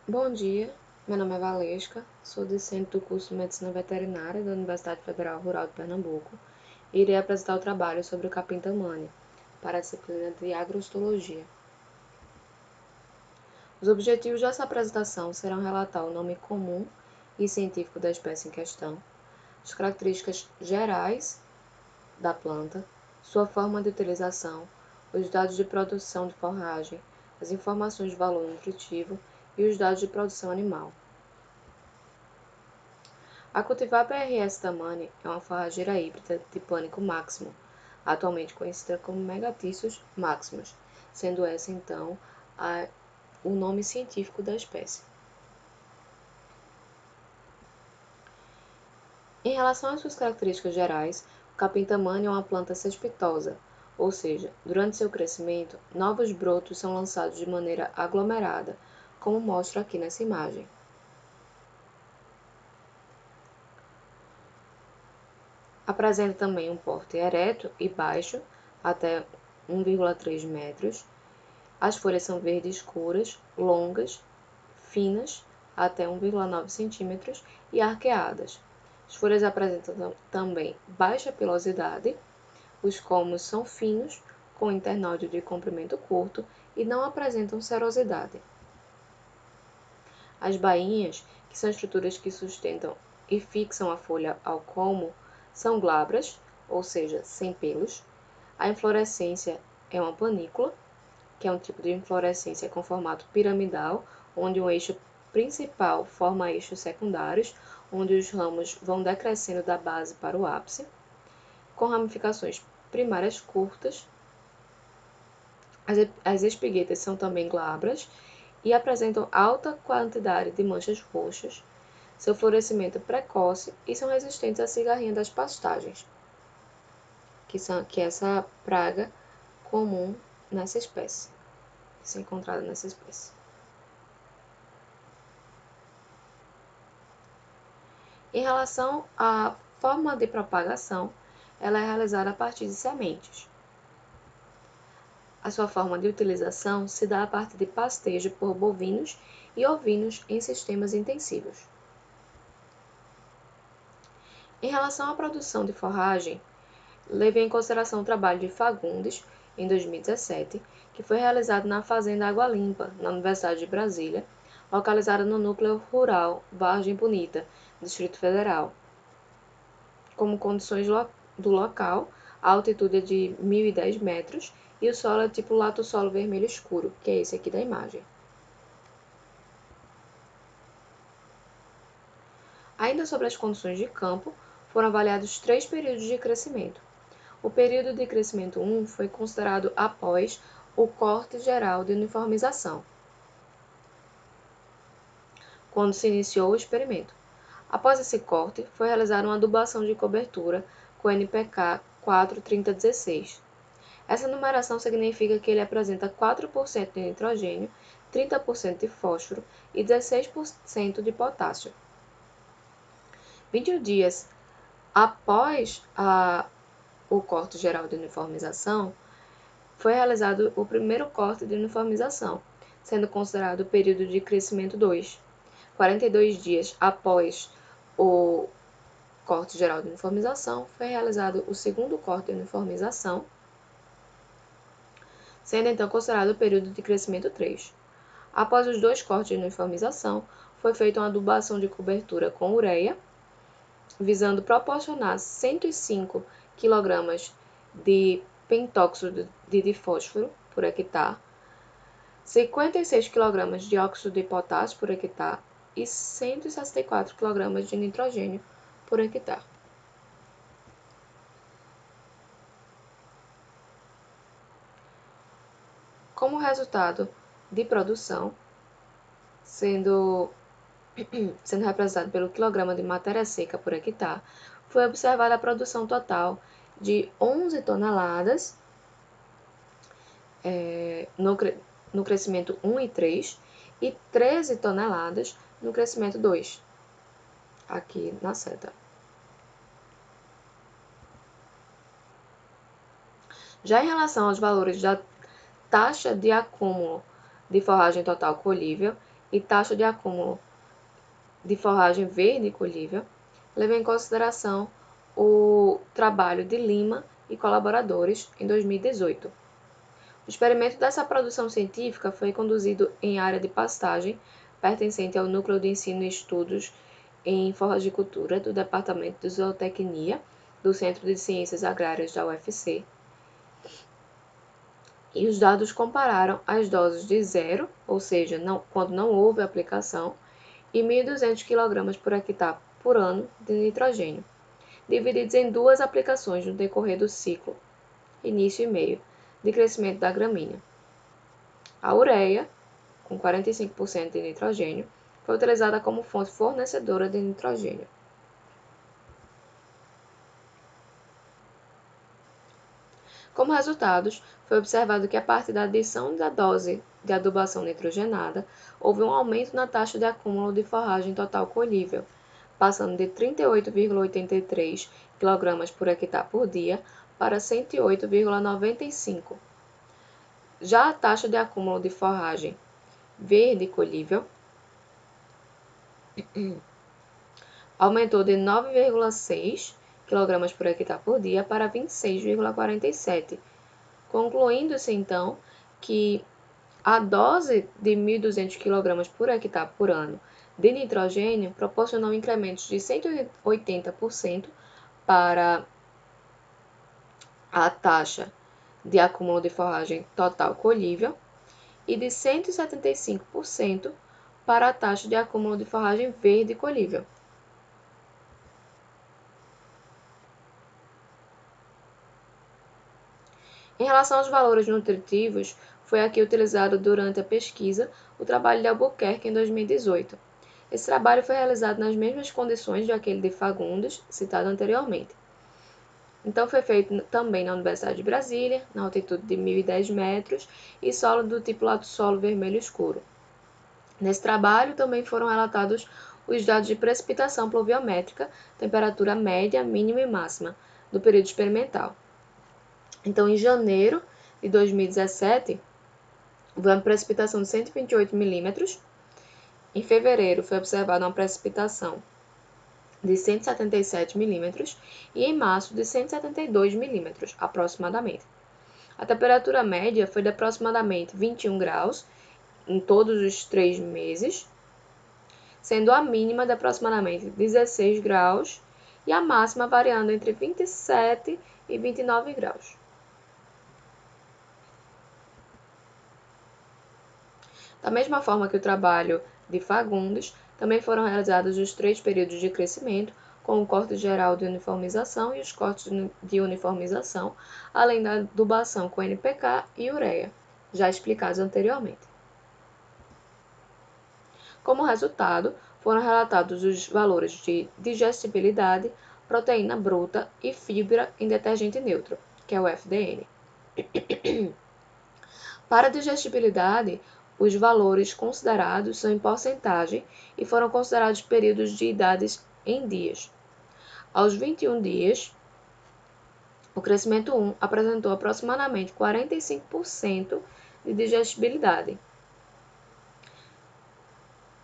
Bom dia, meu nome é Valesca, sou discente do curso de Medicina Veterinária da Universidade Federal Rural de Pernambuco e irei apresentar o trabalho sobre o capim-tamani para a disciplina de agrostologia. Os objetivos dessa apresentação serão relatar o nome comum e científico da espécie em questão, as características gerais da planta, sua forma de utilização, os dados de produção de forragem, as informações de valor nutritivo e os dados de produção animal. A cultivar PRS tamani é uma forrageira híbrida de pânico máximo, atualmente conhecida como Megatissus maximus, sendo essa então o nome científico da espécie. Em relação às suas características gerais, o capim tamani é uma planta cespitosa, ou seja, durante seu crescimento, novos brotos são lançados de maneira aglomerada, como mostra aqui nessa imagem. Apresenta também um porte ereto e baixo, até 1,3 metros. As folhas são verdes escuras, longas, finas, até 1,9 centímetros e arqueadas. As folhas apresentam também baixa pilosidade, os colmos são finos, com internódio de comprimento curto e não apresentam serosidade. As bainhas, que são estruturas que sustentam e fixam a folha ao colmo, são glabras, ou seja, sem pelos. A inflorescência é uma panícula, que é um tipo de inflorescência com formato piramidal, onde um eixo principal forma eixos secundários, onde os ramos vão decrescendo da base para o ápice, com ramificações primárias curtas. As espiguetas são também glabras e apresentam alta quantidade de manchas roxas. Seu florescimento é precoce e são resistentes à cigarrinha das pastagens, que é essa praga comum nessa espécie, que é encontrada nessa espécie. Em relação à forma de propagação, ela é realizada a partir de sementes. A sua forma de utilização se dá a partir de pastejo por bovinos e ovinos em sistemas intensivos. Em relação à produção de forragem, leve em consideração o trabalho de Fagundes, em 2017, que foi realizado na Fazenda Água Limpa, na Universidade de Brasília, localizada no núcleo rural Vargem Bonita, Distrito Federal. Como condições do local, a altitude é de 1.010 metros e o solo é tipo lato-solo vermelho escuro, que é esse aqui da imagem. Ainda sobre as condições de campo, foram avaliados 3 períodos de crescimento. O período de crescimento 1 foi considerado após o corte geral de uniformização, quando se iniciou o experimento. Após esse corte, foi realizada uma adubação de cobertura com NPK 4:30:16. Essa numeração significa que ele apresenta 4% de nitrogênio, 30% de fósforo e 16% de potássio. 21 dias após o corte geral de uniformização, foi realizado o primeiro corte de uniformização, sendo considerado o período de crescimento 2. 42 dias após o corte geral de uniformização, foi realizado o segundo corte de uniformização, sendo então considerado o período de crescimento 3. Após os 2 cortes de uniformização, foi feita uma adubação de cobertura com ureia, visando proporcionar 105 kg de pentóxido de fósforo por hectare, 56 kg de óxido de potássio por hectare e 164 kg de nitrogênio por hectare. Como resultado de produção, sendo representado pelo quilograma de matéria seca por hectare, foi observada a produção total de 11 toneladas no crescimento 1 e 3 e 13 toneladas no crescimento 2, aqui na seta. Já em relação aos valores da taxa de acúmulo de forragem total colhível e taxa de acúmulo de forragem verde colhível, leva em consideração o trabalho de Lima e colaboradores em 2018. O experimento dessa produção científica foi conduzido em área de pastagem pertencente ao Núcleo de Ensino e Estudos em Forragicultura do Departamento de Zootecnia do Centro de Ciências Agrárias da UFC, e os dados compararam as doses de zero, ou seja, quando não houve aplicação, e 1.200 kg por hectare por ano de nitrogênio, divididos em duas aplicações no decorrer do ciclo, início e meio, de crescimento da gramínea. A ureia, com 45% de nitrogênio, foi utilizada como fonte fornecedora de nitrogênio. Como resultados, foi observado que a partir da adição da dose de adubação nitrogenada, houve um aumento na taxa de acúmulo de forragem total colhível, passando de 38,83 kg por hectare por dia para 108,95. Já a taxa de acúmulo de forragem verde colhível aumentou de 9,6 kg por hectare por dia para 26,47, concluindo-se então que a dose de 1.200 kg por hectare por ano de nitrogênio proporcionou incrementos de 180% para a taxa de acúmulo de forragem total colhível e de 175% para a taxa de acúmulo de forragem verde colhível. Em relação aos valores nutritivos, foi aqui utilizado durante a pesquisa o trabalho de Albuquerque em 2018. Esse trabalho foi realizado nas mesmas condições daquele de Fagundes, citado anteriormente. Então foi feito também na Universidade de Brasília, na altitude de 1.010 metros, e solo do tipo lato-solo vermelho escuro. Nesse trabalho também foram relatados os dados de precipitação pluviométrica, temperatura média, mínima e máxima do período experimental. Então, em janeiro de 2017, houve uma precipitação de 128 milímetros. Em fevereiro, foi observada uma precipitação de 177 milímetros e em março de 172 milímetros, aproximadamente. A temperatura média foi de aproximadamente 21 graus em todos os 3 meses, sendo a mínima de aproximadamente 16 graus e a máxima variando entre 27 e 29 graus. Da mesma forma que o trabalho de Fagundes, também foram realizados os 3 períodos de crescimento, com o corte geral de uniformização e os cortes de uniformização, além da adubação com NPK e ureia, já explicados anteriormente. Como resultado, foram relatados os valores de digestibilidade, proteína bruta e fibra em detergente neutro, que é o FDN. Para a digestibilidade, os valores considerados são em porcentagem e foram considerados períodos de idades em dias. Aos 21 dias, o crescimento 1 apresentou aproximadamente 45% de digestibilidade,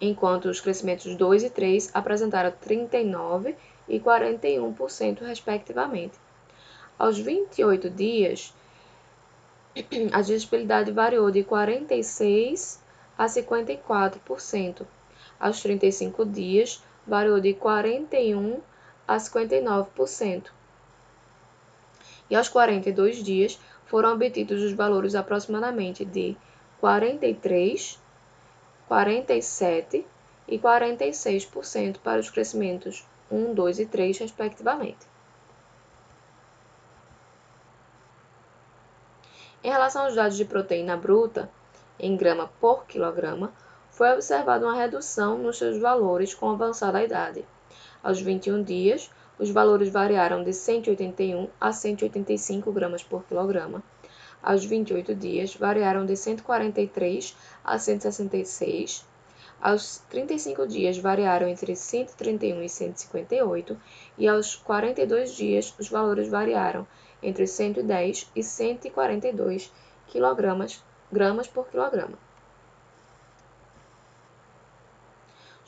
enquanto os crescimentos 2 e 3 apresentaram 39% e 41%, respectivamente. Aos 28 dias, a digestibilidade variou de 46% a 54%. Aos 35 dias, variou de 41% a 59%. E aos 42 dias, foram obtidos os valores aproximadamente de 43%, 47% e 46% para os crescimentos 1, 2 e 3, respectivamente. Em relação aos dados de proteína bruta, em grama por quilograma, foi observada uma redução nos seus valores com a avançada idade. Aos 21 dias, os valores variaram de 181 a 185 gramas por quilograma. Aos 28 dias, variaram de 143 a 166. Aos 35 dias, variaram entre 131 e 158. E aos 42 dias, os valores variaram entre 110 e 142 gramas por quilograma.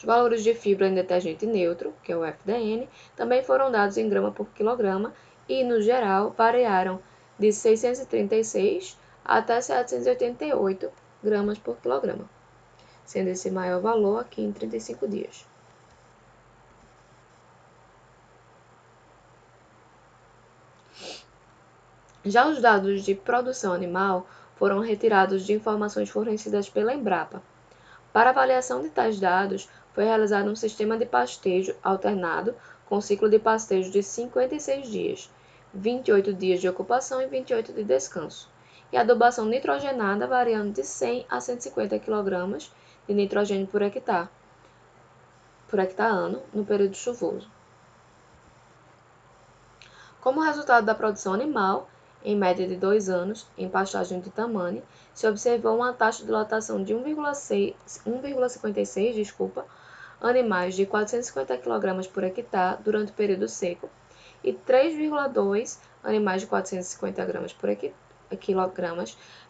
Os valores de fibra em detergente neutro, que é o FDN, também foram dados em grama por quilograma e, no geral, variaram de 636 até 788 gramas por quilograma, sendo esse maior valor aqui em 35 dias. Já os dados de produção animal foram retirados de informações fornecidas pela Embrapa. Para avaliação de tais dados, foi realizado um sistema de pastejo alternado com ciclo de pastejo de 56 dias, 28 dias de ocupação e 28 de descanso, e adubação nitrogenada variando de 100 a 150 kg de nitrogênio por hectare ano no período chuvoso. Como resultado da produção animal, em média de 2 anos, em pastagem de tamanho, se observou uma taxa de lotação de 1,56 animais de 450 kg por hectare durante o período seco e 3,2 animais de 450 kg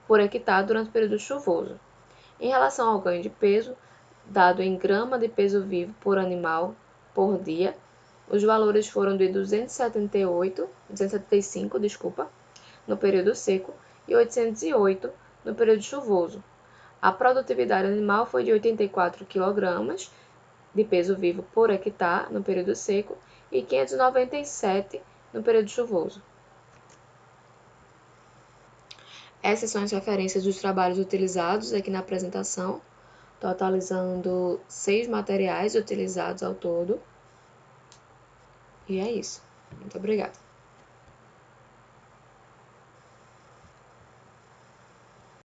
por hectare durante o período chuvoso. Em relação ao ganho de peso, dado em grama de peso vivo por animal por dia, os valores foram de 275 no período seco e 808 no período chuvoso. A produtividade animal foi de 84 kg de peso vivo por hectare no período seco e 597 no período chuvoso. Essas são as referências dos trabalhos utilizados aqui na apresentação, totalizando 6 materiais utilizados ao todo. E é isso. Muito obrigada.